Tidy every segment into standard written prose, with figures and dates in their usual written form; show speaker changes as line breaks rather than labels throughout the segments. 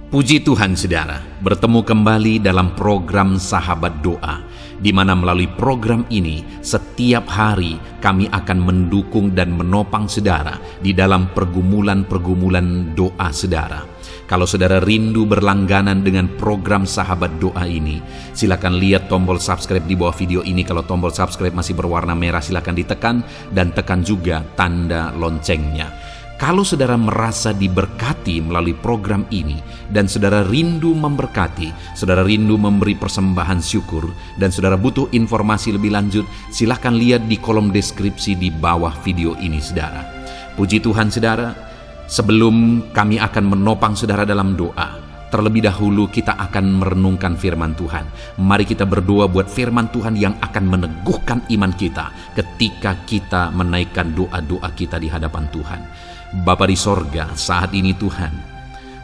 Puji Tuhan saudara, bertemu kembali dalam program Sahabat Doa, di mana melalui program ini setiap hari kami akan mendukung dan menopang saudara di dalam pergumulan-pergumulan doa saudara. Kalau saudara rindu berlangganan dengan program Sahabat Doa ini, silakan lihat tombol subscribe di bawah video ini. Kalau tombol subscribe masih berwarna merah, silakan ditekan dan tekan juga tanda loncengnya. Kalau saudara merasa diberkati melalui program ini dan saudara rindu memberkati, saudara rindu memberi persembahan syukur, dan saudara butuh informasi lebih lanjut, silahkan lihat di kolom deskripsi di bawah video ini saudara. Puji Tuhan saudara, sebelum kami akan menopang saudara dalam doa, terlebih dahulu kita akan merenungkan firman Tuhan. Mari kita berdoa buat firman Tuhan yang akan meneguhkan iman kita ketika kita menaikkan doa-doa kita di hadapan Tuhan. Bapa di sorga, saat ini Tuhan,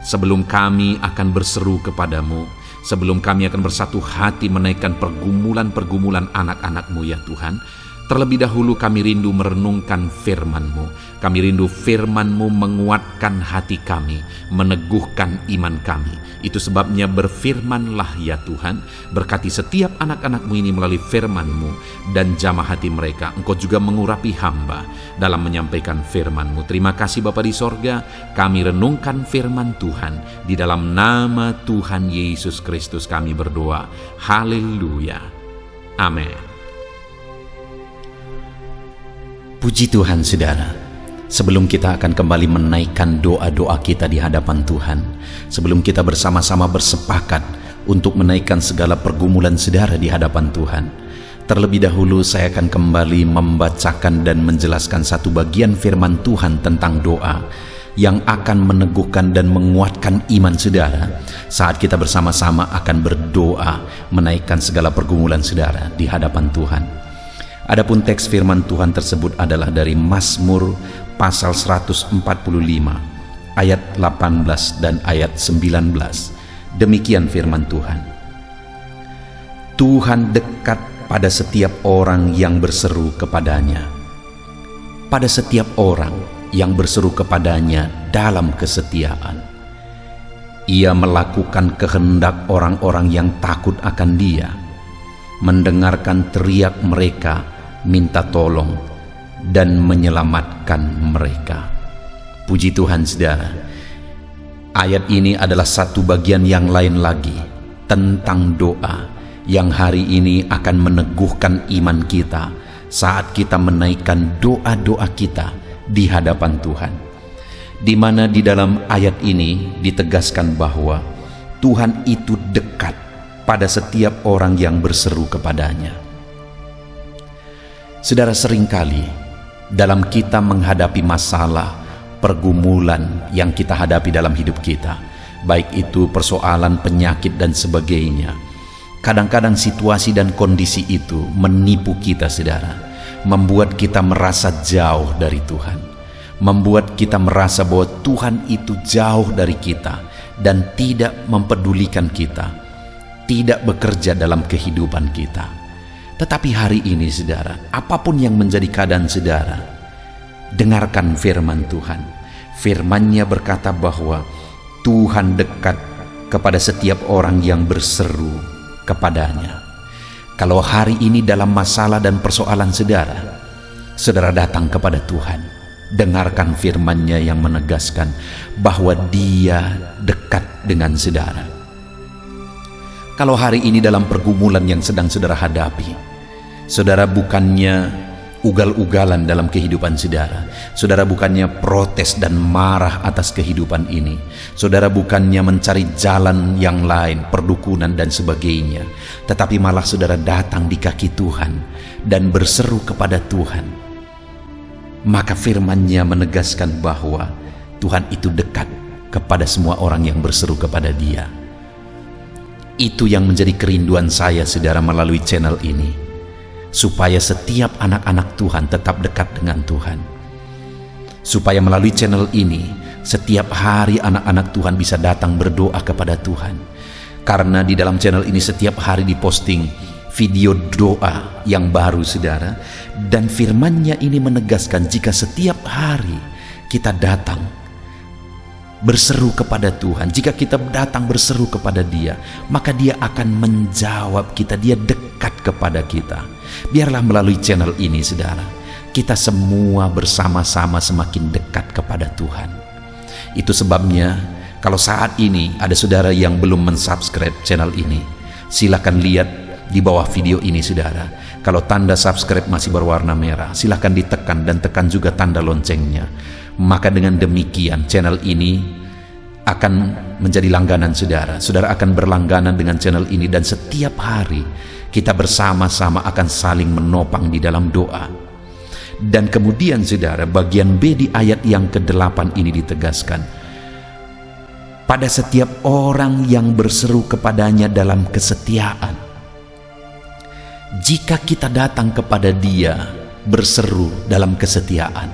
sebelum kami akan berseru kepadamu, sebelum kami akan bersatu hati menaikkan pergumulan-pergumulan anak-anak-Mu ya Tuhan, terlebih dahulu kami rindu merenungkan firman-Mu. Kami rindu firman-Mu menguatkan hati kami, meneguhkan iman kami. Itu sebabnya berfirmanlah ya Tuhan, berkati setiap anak-anak-Mu ini melalui firman-Mu, dan jamah hati mereka. Engkau juga mengurapi hamba dalam menyampaikan firman-Mu. Terima kasih Bapa di sorga, kami renungkan firman Tuhan. Di dalam nama Tuhan Yesus Kristus kami berdoa. Haleluya. Amin. Puji Tuhan saudara. Sebelum kita akan kembali menaikkan doa-doa kita di hadapan Tuhan, sebelum kita bersama-sama bersepakat untuk menaikkan segala pergumulan saudara di hadapan Tuhan, terlebih dahulu saya akan kembali membacakan dan menjelaskan satu bagian firman Tuhan tentang doa yang akan meneguhkan dan menguatkan iman saudara saat kita bersama-sama akan berdoa menaikkan segala pergumulan saudara di hadapan Tuhan. Adapun teks firman Tuhan tersebut adalah dari Mazmur pasal 145 ayat 18 dan ayat 19. Demikian firman Tuhan. Tuhan dekat pada setiap orang yang berseru kepadanya, pada setiap orang yang berseru kepadanya dalam kesetiaan. Ia melakukan kehendak orang-orang yang takut akan Dia, mendengarkan teriak mereka minta tolong, dan menyelamatkan mereka. Puji Tuhan saudara, ayat ini adalah satu bagian yang lain lagi tentang doa yang hari ini akan meneguhkan iman kita saat kita menaikkan doa-doa kita di hadapan Tuhan, di mana di dalam ayat ini ditegaskan bahwa Tuhan itu dekat pada setiap orang yang berseru kepadanya. Saudara, seringkali dalam kita menghadapi masalah, pergumulan yang kita hadapi dalam hidup kita, baik itu persoalan, penyakit dan sebagainya, kadang-kadang situasi dan kondisi itu menipu kita saudara, membuat kita merasa jauh dari Tuhan, membuat kita merasa bahwa Tuhan itu jauh dari kita dan tidak mempedulikan kita, tidak bekerja dalam kehidupan kita. Tetapi hari ini saudara, apapun yang menjadi keadaan saudara, dengarkan firman Tuhan. Firman-Nya berkata bahwa Tuhan dekat kepada setiap orang yang berseru kepadanya. Kalau hari ini dalam masalah dan persoalan saudara, saudara datang kepada Tuhan, dengarkan firman-Nya yang menegaskan bahwa Dia dekat dengan saudara. Kalau hari ini dalam pergumulan yang sedang saudara hadapi, saudara bukannya ugal-ugalan dalam kehidupan saudara, saudara bukannya protes dan marah atas kehidupan ini, saudara bukannya mencari jalan yang lain, perdukunan dan sebagainya, tetapi malah saudara datang di kaki Tuhan dan berseru kepada Tuhan, maka firman-Nya menegaskan bahwa Tuhan itu dekat kepada semua orang yang berseru kepada Dia. Itu yang menjadi kerinduan saya saudara melalui channel ini, supaya setiap anak-anak Tuhan tetap dekat dengan Tuhan, supaya melalui channel ini setiap hari anak-anak Tuhan bisa datang berdoa kepada Tuhan, karena di dalam channel ini setiap hari diposting video doa yang baru saudara, dan firman-Nya ini menegaskan jika setiap hari kita datang berseru kepada Tuhan, jika kita datang berseru kepada Dia, maka Dia akan menjawab kita, Dia dekat kepada kita. Biarlah melalui channel ini, saudara, kita semua bersama-sama semakin dekat kepada Tuhan. Itu sebabnya kalau saat ini ada saudara yang belum mensubscribe channel ini, silakan lihat di bawah video ini, saudara. Kalau tanda subscribe masih berwarna merah, silakan ditekan dan tekan juga tanda loncengnya. Maka dengan demikian channel ini akan menjadi langganan saudara. Saudara akan berlangganan dengan channel ini, dan setiap hari kita bersama-sama akan saling menopang di dalam doa. Dan kemudian saudara, bagian B di ayat yang ke-8 ini ditegaskan, pada setiap orang yang berseru kepadanya dalam kesetiaan. Jika kita datang kepada Dia berseru dalam kesetiaan,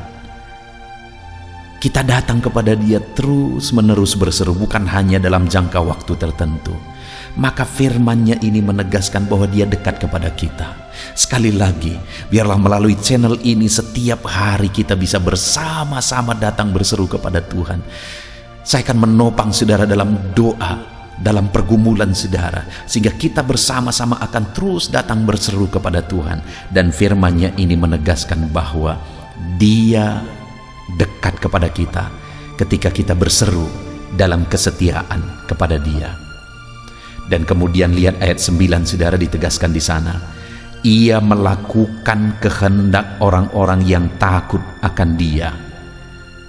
kita datang kepada Dia terus menerus berseru, bukan hanya dalam jangka waktu tertentu, maka firman-Nya ini menegaskan bahwa Dia dekat kepada kita. Sekali lagi, biarlah melalui channel ini setiap hari kita bisa bersama-sama datang berseru kepada Tuhan. Saya akan menopang saudara dalam doa, dalam pergumulan saudara, sehingga kita bersama-sama akan terus datang berseru kepada Tuhan. Dan firman-Nya ini menegaskan bahwa Dia dekat kepada kita ketika kita berseru dalam kesetiaan kepada Dia. Dan kemudian lihat ayat 9, saudara, ditegaskan di sana, Ia melakukan kehendak orang-orang yang takut akan Dia,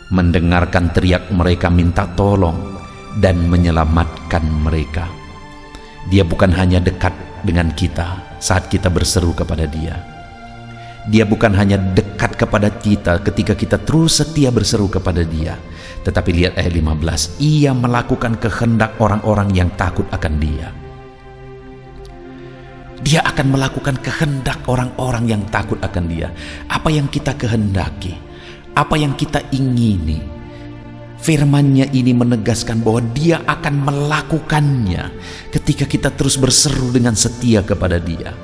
mendengarkan teriak mereka minta tolong, dan menyelamatkan mereka. Dia bukan hanya dekat dengan kita saat kita berseru kepada Dia. Dia bukan hanya dekat kepada kita ketika kita terus setia berseru kepada Dia, tetapi lihat ayat 15, Ia melakukan kehendak orang-orang yang takut akan Dia. Dia akan melakukan kehendak orang-orang yang takut akan Dia. Apa yang kita kehendaki, apa yang kita ingini, firman-Nya ini menegaskan bahwa Dia akan melakukannya ketika kita terus berseru dengan setia kepada Dia.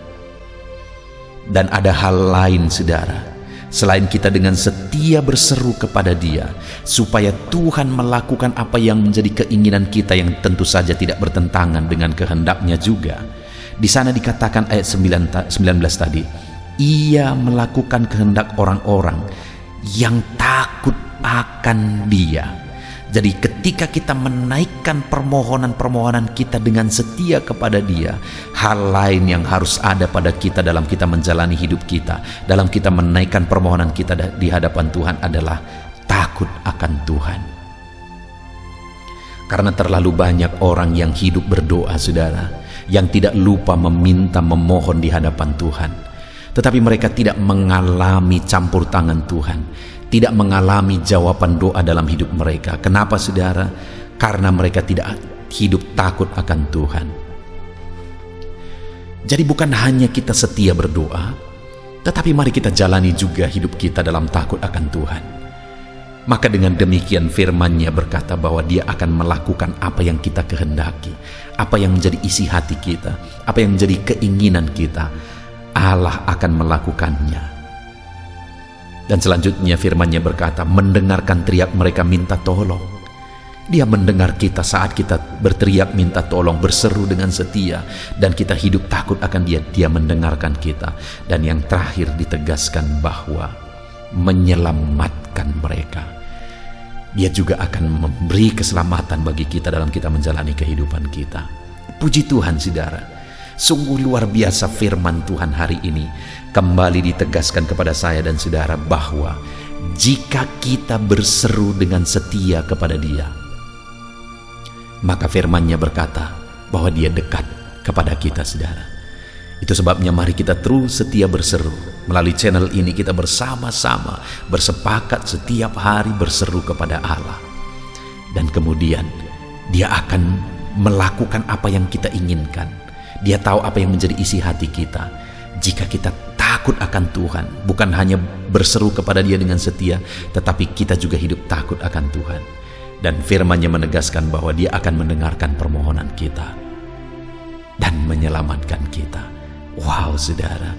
Dan ada hal lain, saudara, selain kita dengan setia berseru kepada Dia, supaya Tuhan melakukan apa yang menjadi keinginan kita, yang tentu saja tidak bertentangan dengan kehendak-Nya juga. Di sana dikatakan ayat 19 tadi, Ia melakukan kehendak orang-orang yang takut akan Dia. Jadi ketika kita menaikkan permohonan-permohonan kita dengan setia kepada Dia, hal lain yang harus ada pada kita dalam kita menjalani hidup kita, dalam kita menaikkan permohonan kita di hadapan Tuhan adalah takut akan Tuhan. Karena terlalu banyak orang yang hidup berdoa, saudara, yang tidak lupa meminta, memohon di hadapan Tuhan, tetapi mereka tidak mengalami campur tangan Tuhan, tidak mengalami jawaban doa dalam hidup mereka. Kenapa, saudara? Karena mereka tidak hidup takut akan Tuhan. Jadi bukan hanya kita setia berdoa, tetapi mari kita jalani juga hidup kita dalam takut akan Tuhan. Maka dengan demikian firman-Nya berkata bahwa Dia akan melakukan apa yang kita kehendaki, apa yang menjadi isi hati kita, apa yang menjadi keinginan kita. Allah akan melakukannya. Dan selanjutnya firman-Nya berkata, mendengarkan teriak mereka minta tolong. Dia mendengar kita saat kita berteriak minta tolong, berseru dengan setia, dan kita hidup takut akan Dia. Dia mendengarkan kita. Dan yang terakhir ditegaskan bahwa menyelamatkan mereka. Dia juga akan memberi keselamatan bagi kita dalam kita menjalani kehidupan kita. Puji Tuhan, saudara. Sungguh luar biasa firman Tuhan hari ini. Kembali ditegaskan kepada saya dan saudara bahwa jika kita berseru dengan setia kepada Dia, maka firman-Nya berkata bahwa Dia dekat kepada kita, saudara. Itu sebabnya mari kita terus setia berseru. Melalui channel ini kita bersama-sama bersepakat setiap hari berseru kepada Allah. Dan kemudian Dia akan melakukan apa yang kita inginkan. Dia tahu apa yang menjadi isi hati kita. Jika kita takut akan Tuhan, bukan hanya berseru kepada Dia dengan setia, tetapi kita juga hidup takut akan Tuhan. Dan firman-Nya menegaskan bahwa Dia akan mendengarkan permohonan kita dan menyelamatkan kita. Wow, saudara,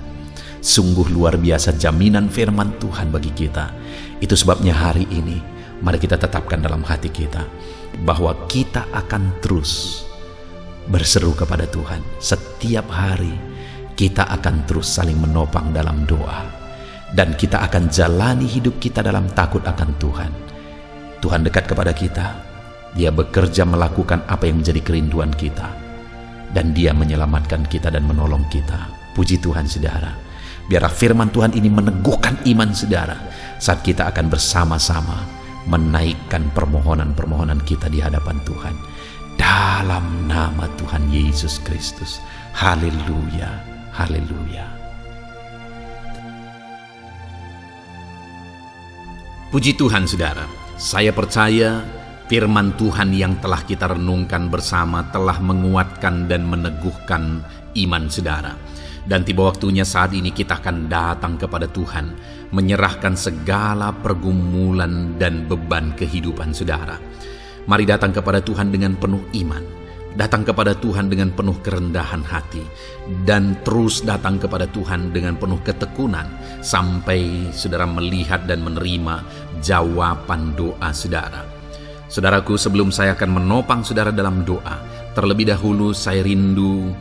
sungguh luar biasa jaminan firman Tuhan bagi kita. Itu sebabnya hari ini mari kita tetapkan dalam hati kita bahwa kita akan terus berseru kepada Tuhan. Setiap hari kita akan terus saling menopang dalam doa, dan kita akan jalani hidup kita dalam takut akan Tuhan. Tuhan dekat kepada kita. Dia bekerja melakukan apa yang menjadi kerinduan kita, dan Dia menyelamatkan kita dan menolong kita. Puji Tuhan saudara. Biarlah firman Tuhan ini meneguhkan iman saudara saat kita akan bersama-sama menaikkan permohonan-permohonan kita di hadapan Tuhan. Dalam nama Tuhan Yesus Kristus. Haleluya, haleluya. Puji Tuhan saudara. Saya percaya firman Tuhan yang telah kita renungkan bersama telah menguatkan dan meneguhkan iman saudara. Dan tiba waktunya saat ini kita akan datang kepada Tuhan, menyerahkan segala pergumulan dan beban kehidupan saudara. Mari datang kepada Tuhan dengan penuh iman, datang kepada Tuhan dengan penuh kerendahan hati, dan terus datang kepada Tuhan dengan penuh ketekunan sampai saudara melihat dan menerima jawaban doa saudara. Saudaraku, sebelum saya akan menopang saudara dalam doa, terlebih dahulu saya rindu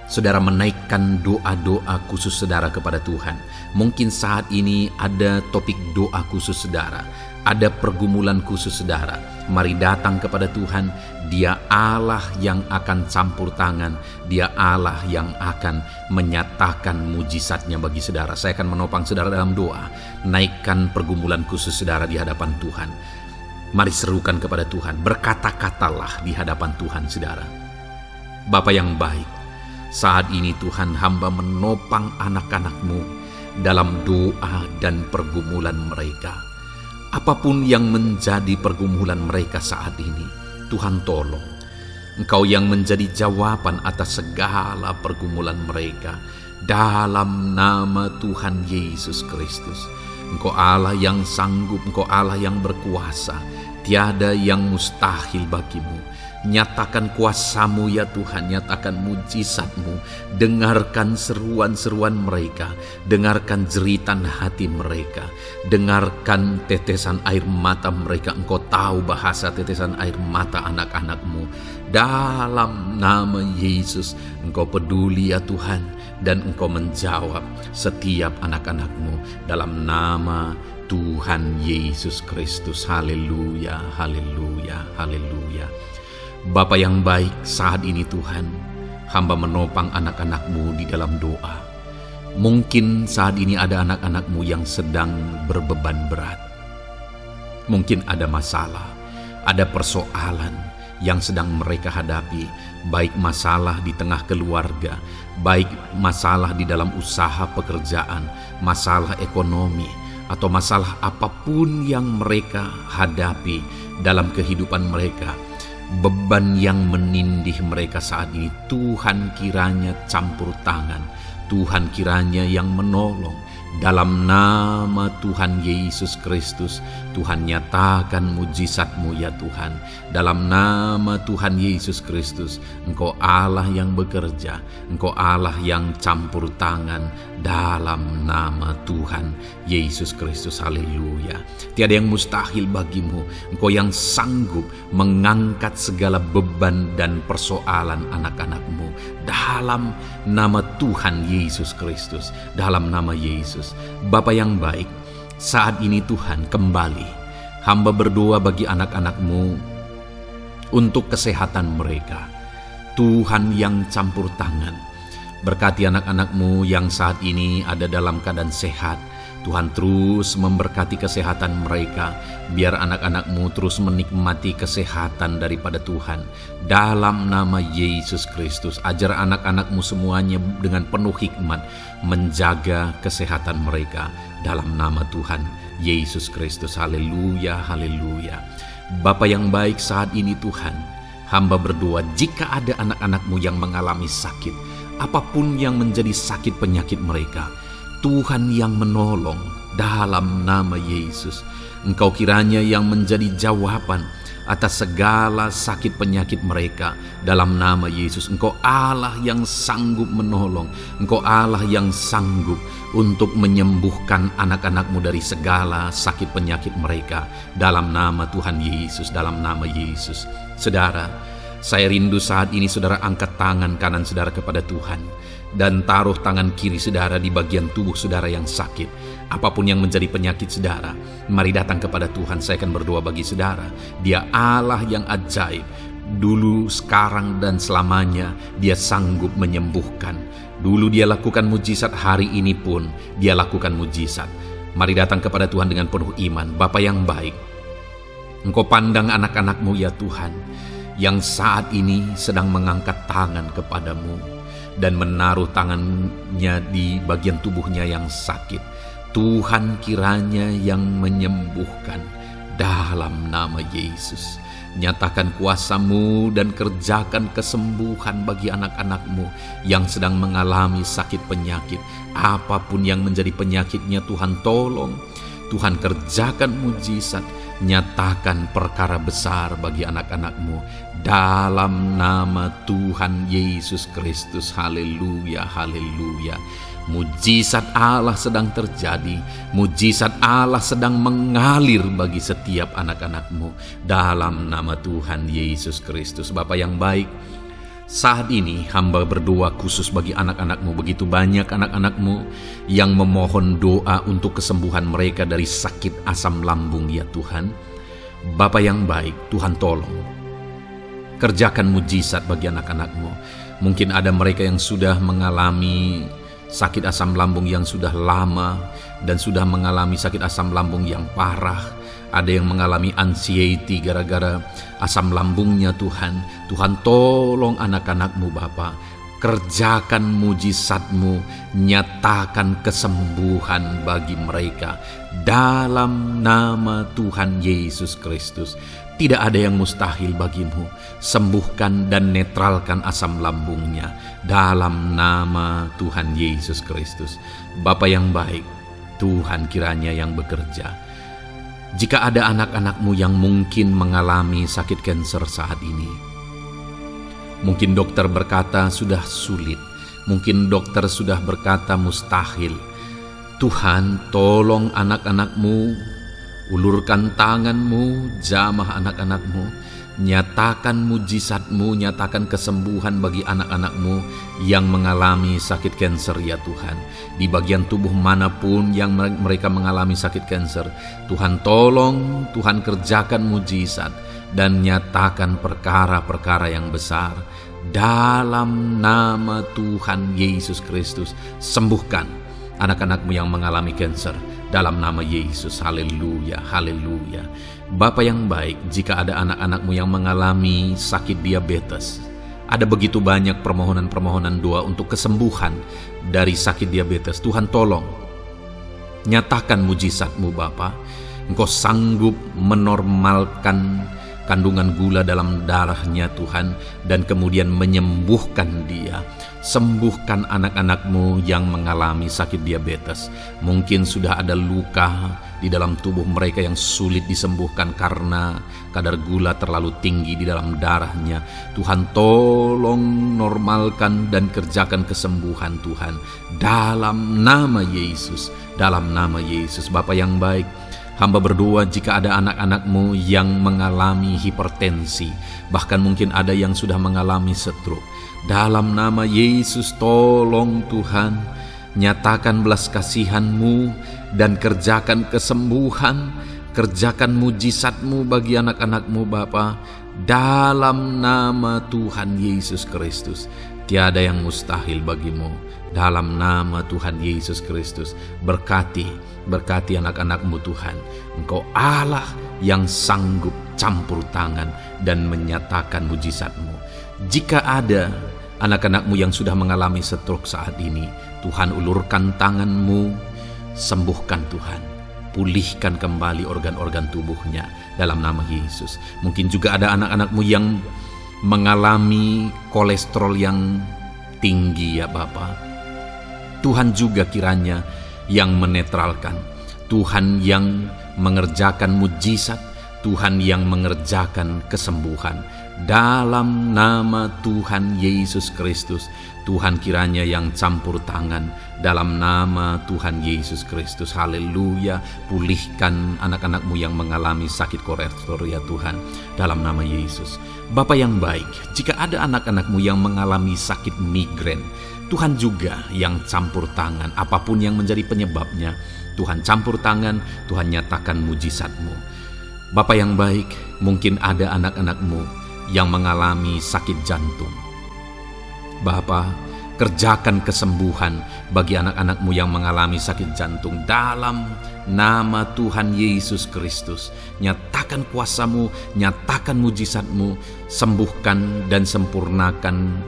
saudara menaikkan doa-doa khusus saudara kepada Tuhan. Mungkin saat ini ada topik doa khusus saudara, ada pergumulan khusus saudara. Mari datang kepada Tuhan. Dia Allah yang akan campur tangan, Dia Allah yang akan menyatakan mujizatnya bagi saudara. Saya akan menopang saudara dalam doa. Naikkan pergumulan khusus saudara di hadapan Tuhan. Mari serukan kepada Tuhan, berkata-katalah di hadapan Tuhan saudara. Bapa yang baik, saat ini Tuhan, hamba menopang anak-anak-Mu dalam doa dan pergumulan mereka. Apapun yang menjadi pergumulan mereka saat ini, Tuhan tolong. Engkau yang menjadi jawaban atas segala pergumulan mereka. Dalam nama Tuhan Yesus Kristus. Engkau Allah yang sanggup, Engkau Allah yang berkuasa. Tiada yang mustahil bagimu. Nyatakan kuasa-Mu ya Tuhan, nyatakan mujizat-Mu. Dengarkan seruan-seruan mereka, dengarkan jeritan hati mereka, dengarkan tetesan air mata mereka. Engkau tahu bahasa tetesan air mata anak-anak-Mu. Dalam nama Yesus, Engkau peduli ya Tuhan, dan Engkau menjawab setiap anak-anak-Mu dalam nama Tuhan Yesus Kristus. Haleluya, haleluya, haleluya. Bapa yang baik, saat ini Tuhan, hamba menopang anak-anak-Mu di dalam doa. Mungkin saat ini ada anak-anak-Mu yang sedang berbeban berat. Mungkin ada masalah, ada persoalan yang sedang mereka hadapi, baik masalah di tengah keluarga, baik masalah di dalam usaha pekerjaan, masalah ekonomi, atau masalah apapun yang mereka hadapi dalam kehidupan mereka. Beban yang menindih mereka saat ini, Tuhan kiranya campur tangan, Tuhan kiranya yang menolong. Dalam nama Tuhan Yesus Kristus, Tuhan nyatakan mujizat-Mu ya Tuhan. Dalam nama Tuhan Yesus Kristus, Engkau Allah yang bekerja, Engkau Allah yang campur tangan. Dalam nama Tuhan Yesus Kristus, haleluya. Tiada yang mustahil bagimu. Engkau yang sanggup mengangkat segala beban dan persoalan anak-anak-Mu. Dalam nama Tuhan Yesus Kristus, dalam nama Yesus. Bapa yang baik, saat ini Tuhan kembali hamba berdoa bagi anak-anak-Mu untuk kesehatan mereka. Tuhan yang campur tangan, berkati anak-anak-Mu yang saat ini ada dalam keadaan sehat. Tuhan terus memberkati kesehatan mereka, biar anak-anak-Mu terus menikmati kesehatan daripada Tuhan. Dalam nama Yesus Kristus, ajar anak-anak-Mu semuanya dengan penuh hikmat menjaga kesehatan mereka. Dalam nama Tuhan Yesus Kristus, haleluya, haleluya. Bapa yang baik, saat ini Tuhan, hamba berdoa jika ada anak-anak-Mu yang mengalami sakit, apapun yang menjadi sakit penyakit mereka, Tuhan yang menolong. Dalam nama Yesus, Engkau kiranya yang menjadi jawaban atas segala sakit penyakit mereka dalam nama Yesus. Engkau Allah yang sanggup menolong, Engkau Allah yang sanggup untuk menyembuhkan anak-anak-Mu dari segala sakit penyakit mereka dalam nama Tuhan Yesus, dalam nama Yesus. Saudara, saya rindu saat ini saudara angkat tangan kanan saudara kepada Tuhan dan taruh tangan kiri saudara di bagian tubuh saudara yang sakit. Apapun yang menjadi penyakit saudara, mari datang kepada Tuhan. Saya akan berdoa bagi saudara. Dia Allah yang ajaib. Dulu, sekarang, dan selamanya Dia sanggup menyembuhkan. Dulu Dia lakukan mujizat, hari ini pun Dia lakukan mujizat. Mari datang kepada Tuhan dengan penuh iman. Bapa yang baik, Engkau pandang anak-anak-Mu ya Tuhan, yang saat ini sedang mengangkat tangan kepadamu dan menaruh tangannya di bagian tubuhnya yang sakit. Tuhan kiranya yang menyembuhkan dalam nama Yesus. Nyatakan kuasa-Mu dan kerjakan kesembuhan bagi anak-anak-Mu yang sedang mengalami sakit penyakit. Apapun yang menjadi penyakitnya, Tuhan tolong. Tuhan kerjakan mujizat. Nyatakan perkara besar bagi anak-anak-Mu dalam nama Tuhan Yesus Kristus. Haleluya, haleluya. Mujizat Allah sedang terjadi, mujizat Allah sedang mengalir bagi setiap anak-anak-Mu dalam nama Tuhan Yesus Kristus. Bapa yang baik, saat ini hamba berdoa khusus bagi anak-anak-Mu. Begitu banyak anak-anak-Mu yang memohon doa untuk kesembuhan mereka dari sakit asam lambung ya Tuhan. Bapa yang baik, Tuhan tolong kerjakan mujizat bagi anak-anak-Mu. Mungkin ada mereka yang sudah mengalami sakit asam lambung yang sudah lama dan sudah mengalami sakit asam lambung yang parah. Ada yang mengalami anxiety gara-gara asam lambungnya Tuhan. Tuhan tolong anak-anak-Mu Bapa. Kerjakan mujizat-Mu, nyatakan kesembuhan bagi mereka dalam nama Tuhan Yesus Kristus. Tidak ada yang mustahil bagimu. Sembuhkan dan netralkan asam lambungnya dalam nama Tuhan Yesus Kristus. Bapa yang baik, Tuhan kiranya yang bekerja. Jika ada anak-anak-Mu yang mungkin mengalami sakit kanker saat ini, mungkin dokter berkata sudah sulit, mungkin dokter sudah berkata mustahil. Tuhan tolong anak-anak-Mu, ulurkan tangan-Mu, jamah anak-anak-Mu, nyatakan mujizat-Mu, nyatakan kesembuhan bagi anak-anak-Mu yang mengalami sakit kanker ya Tuhan. Di bagian tubuh manapun yang mereka mengalami sakit kanker, Tuhan tolong, Tuhan kerjakan mujizat dan nyatakan perkara-perkara yang besar dalam nama Tuhan Yesus Kristus. Sembuhkan anak-anak-Mu yang mengalami kanker dalam nama Yesus. Haleluya, haleluya. Bapa yang baik, jika ada anak-anak-Mu yang mengalami sakit diabetes, ada begitu banyak permohonan-permohonan doa untuk kesembuhan dari sakit diabetes. Tuhan tolong, nyatakan mujizat-Mu Bapa. Engkau sanggup menormalkan kandungan gula dalam darahnya Tuhan, dan kemudian menyembuhkan dia. Sembuhkan anak-anak-Mu yang mengalami sakit diabetes. Mungkin sudah ada luka di dalam tubuh mereka yang sulit disembuhkan karena kadar gula terlalu tinggi di dalam darahnya. Tuhan tolong normalkan dan kerjakan kesembuhan Tuhan dalam nama Yesus, dalam nama Yesus. Bapa yang baik, hamba berdoa jika ada anak-anak-Mu yang mengalami hipertensi, bahkan mungkin ada yang sudah mengalami stroke. Dalam nama Yesus tolong Tuhan, nyatakan belas kasihan-Mu dan kerjakan kesembuhan, kerjakan mujizat-Mu bagi anak-anak-Mu Bapa. Dalam nama Tuhan Yesus Kristus, tiada yang mustahil bagimu. Dalam nama Tuhan Yesus Kristus, berkati anak-anak-Mu Tuhan. Engkau Allah yang sanggup campur tangan dan menyatakan mujizat-Mu. Jika ada anak-anak-Mu yang sudah mengalami stroke saat ini, Tuhan ulurkan tangan-Mu, sembuhkan Tuhan. Pulihkan kembali organ-organ tubuhnya dalam nama Yesus. Mungkin juga ada anak-anak-Mu yang mengalami kolesterol yang tinggi ya Bapa. Tuhan juga kiranya yang menetralkan. Tuhan yang mengerjakan mujizat. Tuhan yang mengerjakan kesembuhan. Dalam nama Tuhan Yesus Kristus, Tuhan kiranya yang campur tangan dalam nama Tuhan Yesus Kristus. Haleluya. Pulihkan anak-anak-Mu yang mengalami sakit kolesterol ya Tuhan, dalam nama Yesus. Bapa yang baik, jika ada anak-anak-Mu yang mengalami sakit migrain, Tuhan juga yang campur tangan. Apapun yang menjadi penyebabnya, Tuhan campur tangan, Tuhan nyatakan mujizat-Mu. Bapa yang baik, mungkin ada anak-anak-Mu yang mengalami sakit jantung. Bapa, kerjakan kesembuhan bagi anak-anak-Mu yang mengalami sakit jantung dalam nama Tuhan Yesus Kristus. Nyatakan kuasa-Mu, nyatakan mujizat-Mu, sembuhkan dan sempurnakan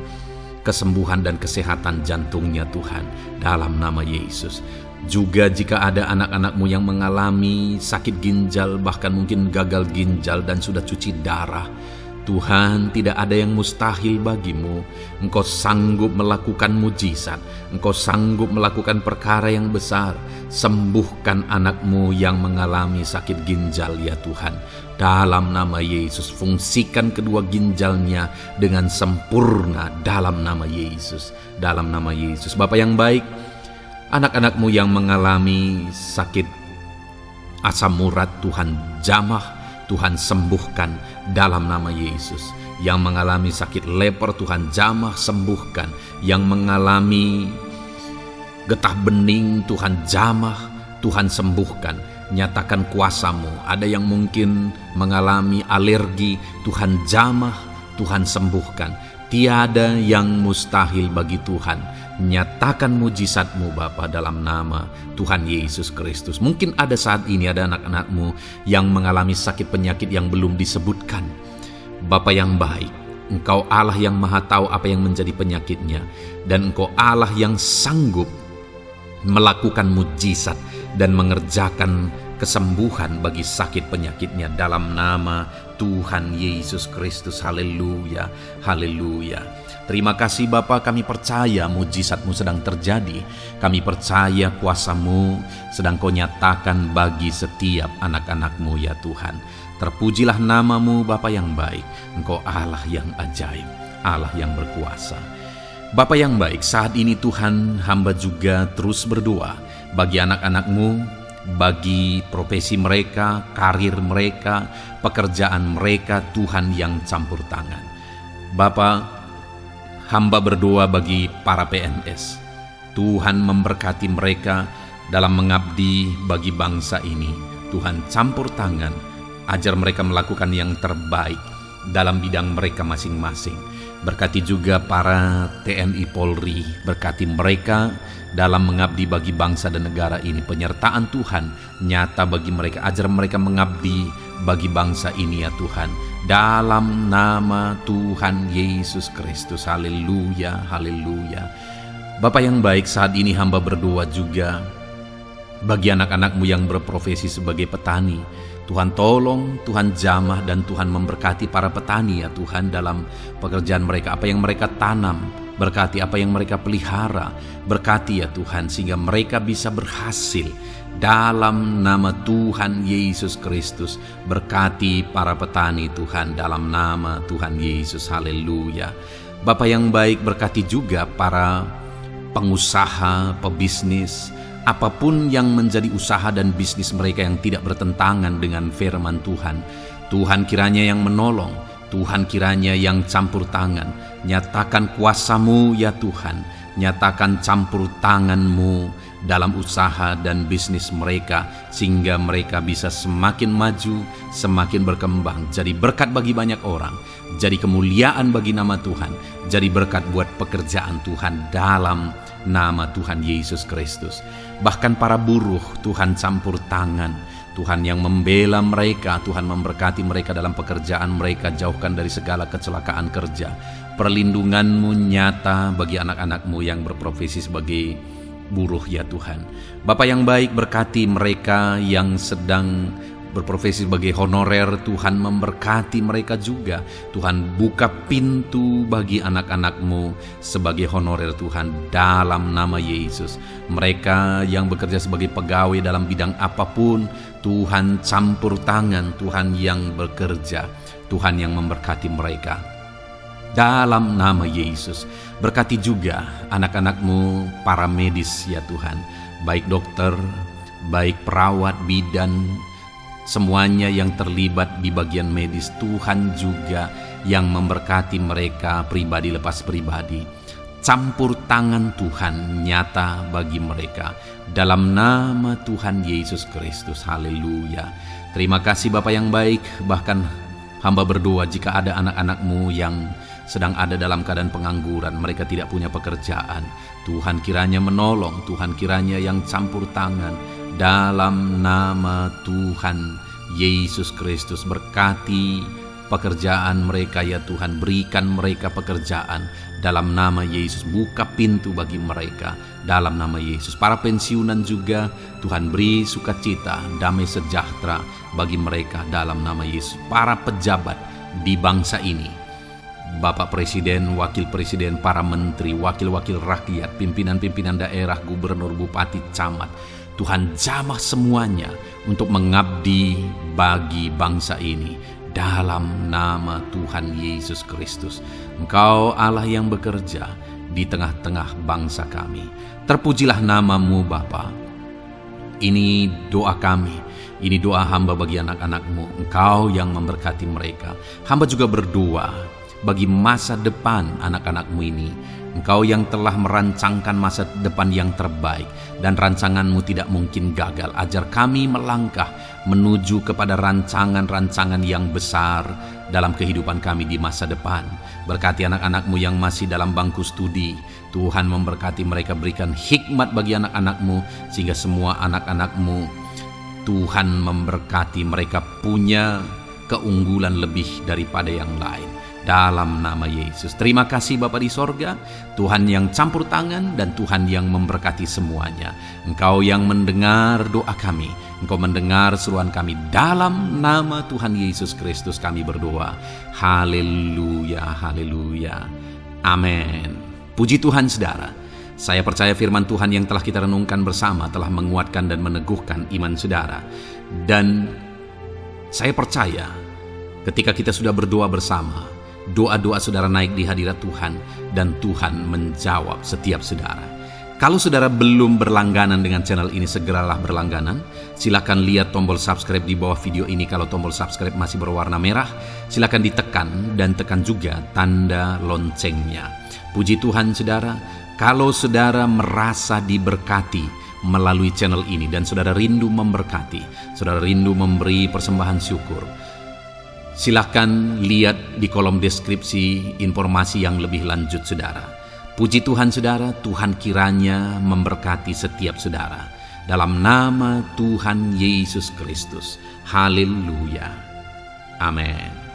kesembuhan dan kesehatan jantungnya Tuhan, dalam nama Yesus. Juga jika ada anak-anak-Mu yang mengalami sakit ginjal, bahkan mungkin gagal ginjal dan sudah cuci darah, Tuhan, tidak ada yang mustahil bagi-Mu. Engkau sanggup melakukan mujizat, Engkau sanggup melakukan perkara yang besar. Sembuhkan anak-Mu yang mengalami sakit ginjal ya Tuhan, dalam nama Yesus. Fungsikan kedua ginjalnya dengan sempurna dalam nama Yesus, dalam nama Yesus. Bapa yang baik, anak-anak-Mu yang mengalami sakit asam urat, Tuhan jamah, Tuhan sembuhkan dalam nama Yesus. Yang mengalami sakit leper, Tuhan jamah sembuhkan. Yang mengalami getah bening, Tuhan jamah, Tuhan sembuhkan. Nyatakan kuasa-Mu. Ada yang mungkin mengalami alergi, Tuhan jamah, Tuhan sembuhkan. Tiada yang mustahil bagi Tuhan. Nyatakan mujizat-Mu Bapa, dalam nama Tuhan Yesus Kristus. Mungkin ada saat ini ada anak-anak-Mu yang mengalami sakit penyakit yang belum disebutkan. Bapa yang baik, Engkau Allah yang maha tahu apa yang menjadi penyakitnya, dan Engkau Allah yang sanggup melakukan mujizat dan mengerjakan kesembuhan bagi sakit penyakitnya dalam nama Tuhan Yesus Kristus. Haleluya, haleluya. Terima kasih Bapa, kami percaya mujizat-Mu sedang terjadi. Kami percaya kuasa-Mu sedang Kau nyatakan bagi setiap anak-anak-Mu ya Tuhan. Terpujilah nama-Mu Bapa yang baik. Engkau Allah yang ajaib, Allah yang berkuasa. Bapa yang baik, saat ini Tuhan, hamba juga terus berdoa bagi anak-anak-Mu, bagi profesi mereka, karir mereka, pekerjaan mereka, Tuhan yang campur tangan. Bapa, hamba berdoa bagi para PNS. Tuhan memberkati mereka dalam mengabdi bagi bangsa ini. Tuhan campur tangan, ajar mereka melakukan yang terbaik dalam bidang mereka masing-masing. Berkati juga para TNI Polri, berkati mereka dalam mengabdi bagi bangsa dan negara ini. Penyertaan Tuhan nyata bagi mereka, ajar mereka mengabdi bagi bangsa ini ya Tuhan, dalam nama Tuhan Yesus Kristus. Haleluya, haleluya. Bapa yang baik, saat ini hamba berdoa juga bagi anak-anak-Mu yang berprofesi sebagai petani. Tuhan tolong, Tuhan jamah, dan Tuhan memberkati para petani ya Tuhan dalam pekerjaan mereka. Apa yang mereka tanam, berkati apa yang mereka pelihara, berkati ya Tuhan, sehingga mereka bisa berhasil dalam nama Tuhan Yesus Kristus. Berkati para petani Tuhan dalam nama Tuhan Yesus. Haleluya. Bapa yang baik, berkati juga para pengusaha, pebisnis, apapun yang menjadi usaha dan bisnis mereka yang tidak bertentangan dengan firman Tuhan. Tuhan kiranya yang menolong, Tuhan kiranya yang campur tangan. Nyatakan kuasa-Mu ya Tuhan, nyatakan campur tangan-Mu dalam usaha dan bisnis mereka, sehingga mereka bisa semakin maju, semakin berkembang, jadi berkat bagi banyak orang, jadi kemuliaan bagi nama Tuhan, jadi berkat buat pekerjaan Tuhan dalam nama Tuhan Yesus Kristus. Bahkan para buruh, Tuhan campur tangan, Tuhan yang membela mereka, Tuhan memberkati mereka dalam pekerjaan mereka, jauhkan dari segala kecelakaan kerja. Perlindungan-Mu nyata bagi anak-anak-Mu yang berprofesi sebagai buruh ya Tuhan. Bapa yang baik, berkati mereka yang sedang berprofesi sebagai honorer, Tuhan memberkati mereka juga. Tuhan buka pintu bagi anak-anak-Mu sebagai honorer Tuhan dalam nama Yesus. Mereka yang bekerja sebagai pegawai dalam bidang apapun, Tuhan campur tangan, Tuhan yang bekerja, Tuhan yang memberkati mereka dalam nama Yesus. Berkati juga anak-anak-Mu para medis ya Tuhan, baik dokter, baik perawat, bidan, semuanya yang terlibat di bagian medis, Tuhan juga yang memberkati mereka pribadi lepas pribadi. Campur tangan Tuhan nyata bagi mereka dalam nama Tuhan Yesus Kristus. Haleluya. Terima kasih Bapa yang baik. Bahkan hamba berdoa jika ada anak-anak-Mu yang sedang ada dalam keadaan pengangguran, mereka tidak punya pekerjaan, Tuhan kiranya menolong, Tuhan kiranya yang campur tangan dalam nama Tuhan Yesus Kristus. Berkati pekerjaan mereka ya Tuhan, berikan mereka pekerjaan dalam nama Yesus. Buka pintu bagi mereka dalam nama Yesus. Para pensiunan juga Tuhan beri sukacita, damai sejahtera bagi mereka dalam nama Yesus. Para pejabat di bangsa ini, Bapak Presiden, Wakil Presiden, para menteri, wakil-wakil rakyat, pimpinan-pimpinan daerah, gubernur, bupati, camat, Tuhan jamah semuanya untuk mengabdi bagi bangsa ini dalam nama Tuhan Yesus Kristus. Engkau Allah yang bekerja di tengah-tengah bangsa kami. Terpujilah nama-Mu Bapa. Ini doa kami, ini doa hamba bagi anak-anak-Mu. Engkau yang memberkati mereka. Hamba juga berdoa bagi masa depan anak-anak-Mu ini. Engkau yang telah merancangkan masa depan yang terbaik, dan rancangan-Mu tidak mungkin gagal. Ajar kami melangkah menuju kepada rancangan-rancangan yang besar dalam kehidupan kami di masa depan. Berkati anak-anak-Mu yang masih dalam bangku studi. Tuhan memberkati mereka, berikan hikmat bagi anak-anak-Mu, sehingga semua anak-anak-Mu Tuhan memberkati mereka punya keunggulan lebih daripada yang lain. Dalam nama Yesus. Terima kasih Bapa di sorga, Tuhan yang campur tangan dan Tuhan yang memberkati semuanya. Engkau yang mendengar doa kami, Engkau mendengar seruan kami. Dalam nama Tuhan Yesus Kristus kami berdoa. Haleluya, haleluya. Amin. Puji Tuhan saudara. Saya percaya firman Tuhan yang telah kita renungkan bersama telah menguatkan dan meneguhkan iman saudara. Dan saya percaya ketika kita sudah berdoa bersama, doa-doa saudara naik di hadirat Tuhan, dan Tuhan menjawab setiap saudara. Kalau saudara belum berlangganan dengan channel ini, segeralah berlangganan. Silakan lihat tombol subscribe di bawah video ini. Kalau tombol subscribe masih berwarna merah, silakan ditekan dan tekan juga tanda loncengnya. Puji Tuhan saudara, kalau saudara merasa diberkati melalui channel ini dan saudara rindu memberkati, saudara rindu memberi persembahan syukur, silakan lihat di kolom deskripsi informasi yang lebih lanjut saudara. Puji Tuhan saudara, Tuhan kiranya memberkati setiap saudara. Dalam nama Tuhan Yesus Kristus. Haleluya. Amin.